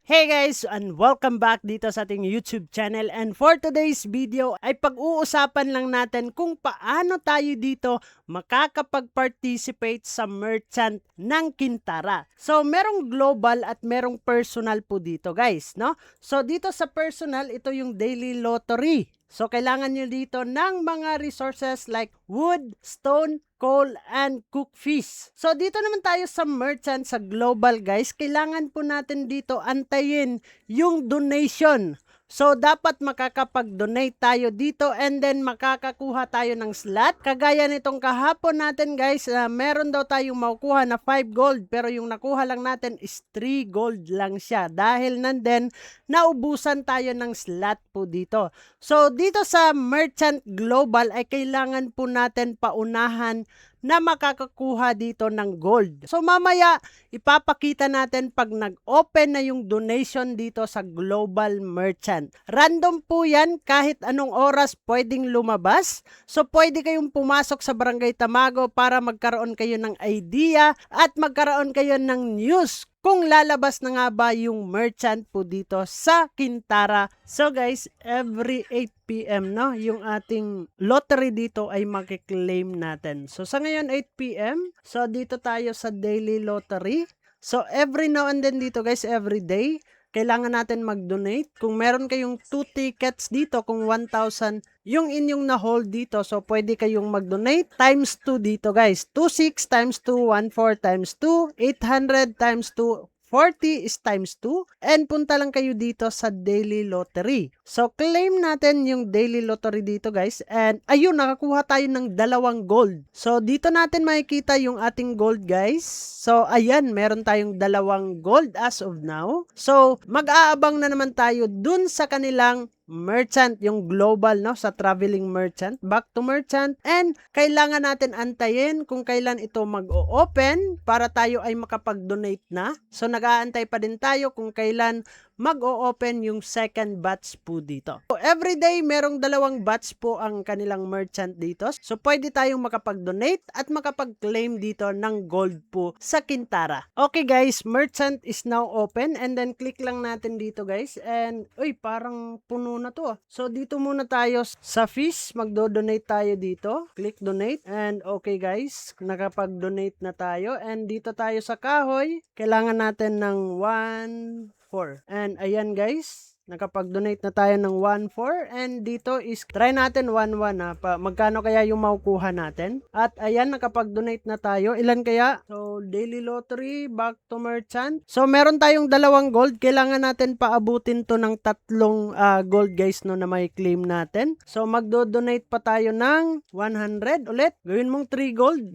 Hey guys, and welcome back dito sa ating YouTube channel. And for today's video ay pag-uusapan lang natin kung paano tayo dito makakapag-participate sa merchant ng Kintara. So merong global at merong personal po dito guys, no? So dito sa personal, ito yung daily lottery. So kailangan nyo dito ng mga resources like wood, stone, coal, and cook fish. So dito naman tayo sa merchant, sa global guys, kailangan po natin dito antayin yung donation. So dapat makakapag-donate tayo dito and then makakakuha tayo ng slot. Kagaya nitong kahapon natin guys, meron daw tayong makukuha na 5 gold pero yung nakuha lang natin is 3 gold lang siya. Dahil nandun, naubusan tayo ng slot po dito. So dito sa merchant global ay kailangan po natin paunahan na makakakuha dito ng gold. So mamaya ipapakita natin pag nag-open na yung donation dito sa global merchant. Random po yan, kahit anong oras pwedeng lumabas. So pwede kayong pumasok sa Barangay Tamago para magkaroon kayo ng idea at magkaroon kayo ng news kung lalabas na nga ba yung merchant po dito sa Kintara. So guys, every 8 PM no, yung ating lottery dito ay makiklaim natin. So sa ngayon 8 PM, so dito tayo sa daily lottery. So every now and then dito guys, every day, kailangan natin mag-donate. Kung meron kayong 2 tickets dito, kung 1,000 yung inyong na-hold dito, so pwede kayong mag-donate times 2 dito guys. 26 times 2, 14 times 2, 800 times 2, 40 is times 2, and punta lang kayo dito sa daily lottery. So claim natin yung daily lottery dito guys, and ayun, nakakuha tayo ng 2 gold. So dito natin makikita yung ating gold guys. So ayan, meron tayong 2 gold as of now. So mag-aabang na naman tayo dun sa kanilang merchant, yung global no, sa traveling merchant, back to merchant, and kailangan natin antayin kung kailan ito mag-o-open para tayo ay makapag-donate na. So nag-aantay pa din tayo kung kailan mag-o-open yung second batch po dito. So everyday merong 2 batch po ang kanilang merchant dito. So pwede tayong makapag-donate at makapag-claim dito ng gold po sa Kintara. Okay guys, merchant is now open, and then click lang natin dito guys, and uy, parang puno na to. So dito muna tayo sa fish, magdo-donate tayo dito. Click donate, and okay guys, nakapag-donate na tayo, and dito tayo sa kahoy, kailangan natin ng 1,4. And ayan guys, nakapag-donate na tayo ng 1,4, and dito is try natin 1,1 ha, magkano kaya yung makukuha natin. At ayan, nakapag-donate na tayo. Ilan kaya? So daily lottery, back to merchant. So meron tayong 2 gold, kailangan natin paabutin to ng 3 gold guys no, na may claim natin. So magdo-donate pa tayo ng 100 ulit. Gawin mong 3 gold.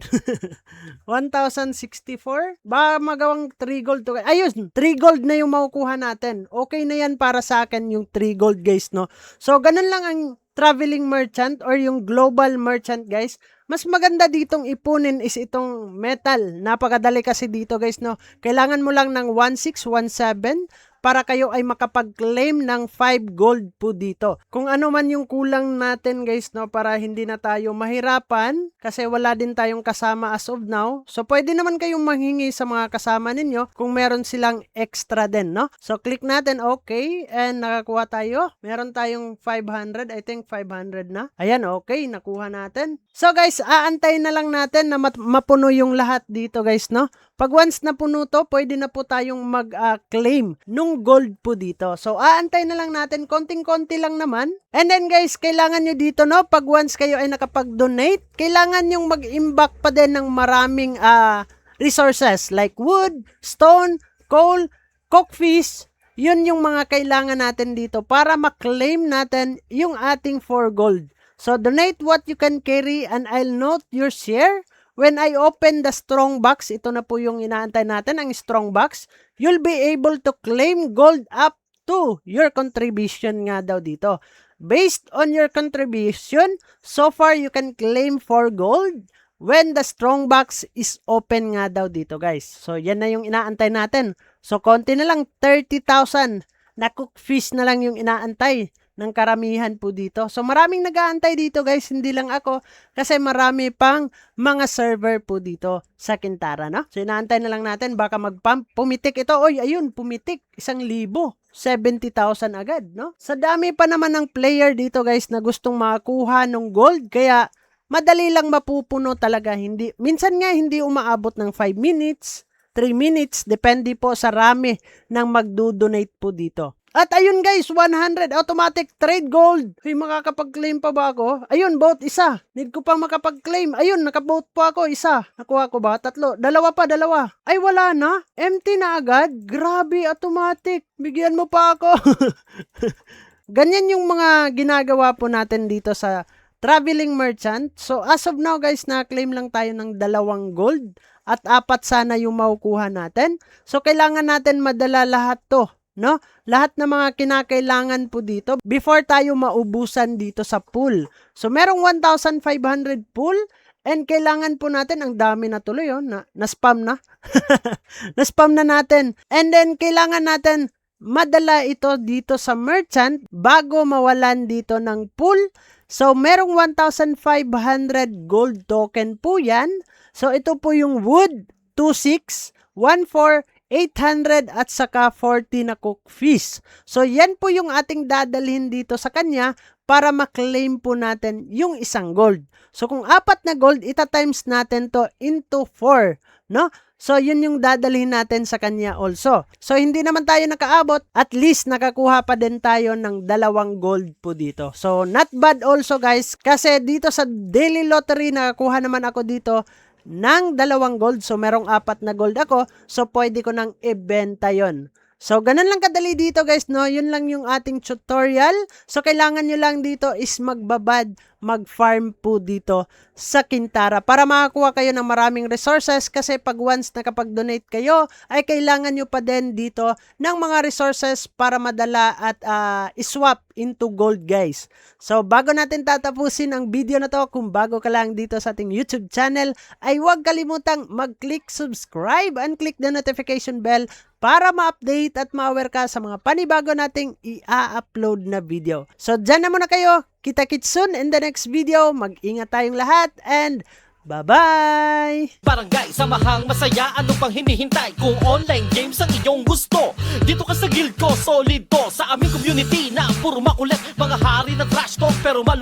1,064. Ba magawang 3 gold to. Ayun, 3 gold na yung makukuha natin. Okay na yan para sa akin yung 3 gold guys no. So ganun lang ang traveling merchant or yung global merchant guys. Mas maganda ditong ipunin is itong metal. Napakadali kasi dito guys no. Kailangan mo lang ng 1617 para kayo ay makapag-claim ng 5 gold po dito. Kung ano man yung kulang natin guys no, para hindi na tayo mahirapan kasi wala din tayong kasama as of now. So pwede naman kayong manghingi sa mga kasama ninyo kung meron silang extra din no. So click natin okay, and nakakuha tayo. Meron tayong 500, I think 500 na. Ayan, okay, nakuha natin. So guys, aantayin na lang natin na mapuno yung lahat dito guys no. Pag once na puno to, pwede na po tayong mag-claim nung gold po dito. So, aantay na lang natin. Konting-konti lang naman. And then guys, kailangan nyo dito, no? Pag once kayo ay nakapag-donate, kailangan nyong mag-imbak pa din ng maraming resources like wood, stone, coal, cook fish. Yun yung mga kailangan natin dito para ma-claim natin yung ating 4 gold. So, donate what you can carry and I'll note your share. When I open the strong box, ito na po yung inaantay natin, ang strong box, you'll be able to claim gold up to your contribution nga daw dito. Based on your contribution, so far you can claim 4 gold when the strong box is open nga daw dito guys. So yan na yung inaantay natin. So konti na lang, 30,000 na cook fish na lang yung inaantay. ng karamihan po dito. So maraming nag-aantay dito guys, hindi lang ako kasi marami pang mga server po dito sa Kintara, no? So inaantay na lang natin baka mag-pump. Pumitik ito. Oy, ayun, pumitik. 1,000. 70,000 agad, no? Sa dami pa naman ng player dito guys na gustong makakuha ng gold kaya madali lang mapupuno talaga. Minsan nga hindi umaabot ng 5 minutes, 3 minutes, depende po sa rami ng magdo-donate po dito. At ayun guys, 100 automatic trade gold. Hey, makakapag-claim pa ba ako? Ayun, vote isa. Need ko pa makapag-claim. Ayun, nakabote po ako isa. Nakuha ko ba? 3. Dalawa pa, dalawa. Ay, wala na. Empty na agad. Grabe, automatic. Bigyan mo pa ako. Ganyan yung mga ginagawa po natin dito sa traveling merchant. So, as of now guys, na-claim lang tayo ng 2 gold. At 4 sana yung makukuha natin. So, kailangan natin madala lahat to. No? Lahat ng mga kinakailangan po dito before tayo maubusan dito sa pool. So, merong 1,500 pool and kailangan po natin, ang dami na tuloy, na-spam na. Na-spam na natin. And then, kailangan natin madala ito dito sa merchant bago mawalan dito ng pool. So, merong 1,500 gold token po yan. So, ito po yung wood, 2,6, 1,4, 800 at saka 40 na cook fish. So, yan po yung ating dadalhin dito sa kanya para maklaim po natin yung 1 gold. So, kung 4 na gold, ita-times natin to into 4, no? So, yun yung dadalhin natin sa kanya also. So, hindi naman tayo nakaabot. At least, nakakuha pa din tayo ng 2 gold po dito. So, not bad also guys. Kasi dito sa daily lottery, nakakuha naman ako dito ng 2 gold. So, merong 4 na gold ako. So, pwede ko nang ibenta yon. So, ganun lang kadali dito guys, no? Yun lang yung ating tutorial. So, kailangan nyo lang dito is magbabad, mag-farm po dito sa Kintara para makakuha kayo ng maraming resources kasi pag once nakapag-donate kayo, ay kailangan nyo pa din dito ng mga resources para madala at iswap into gold guys. So, bago natin tatapusin ang video na to, kung bago ka lang dito sa ating YouTube channel, ay huwag kalimutang mag-click subscribe and click the notification bell para ma-update at ma-aware ka sa mga panibago nating i-upload na video. So, dyan na muna kayo. Kita-kits soon in the next video. Mag-ingat tayong lahat and bye-bye! Barangay, samahang masaya, ano pang hinihintay? Kung online games ang iyong gusto, dito ka sa guild ko, solid to. Sa aming community na puro makulit, mga hari ng trash talk pero malupit.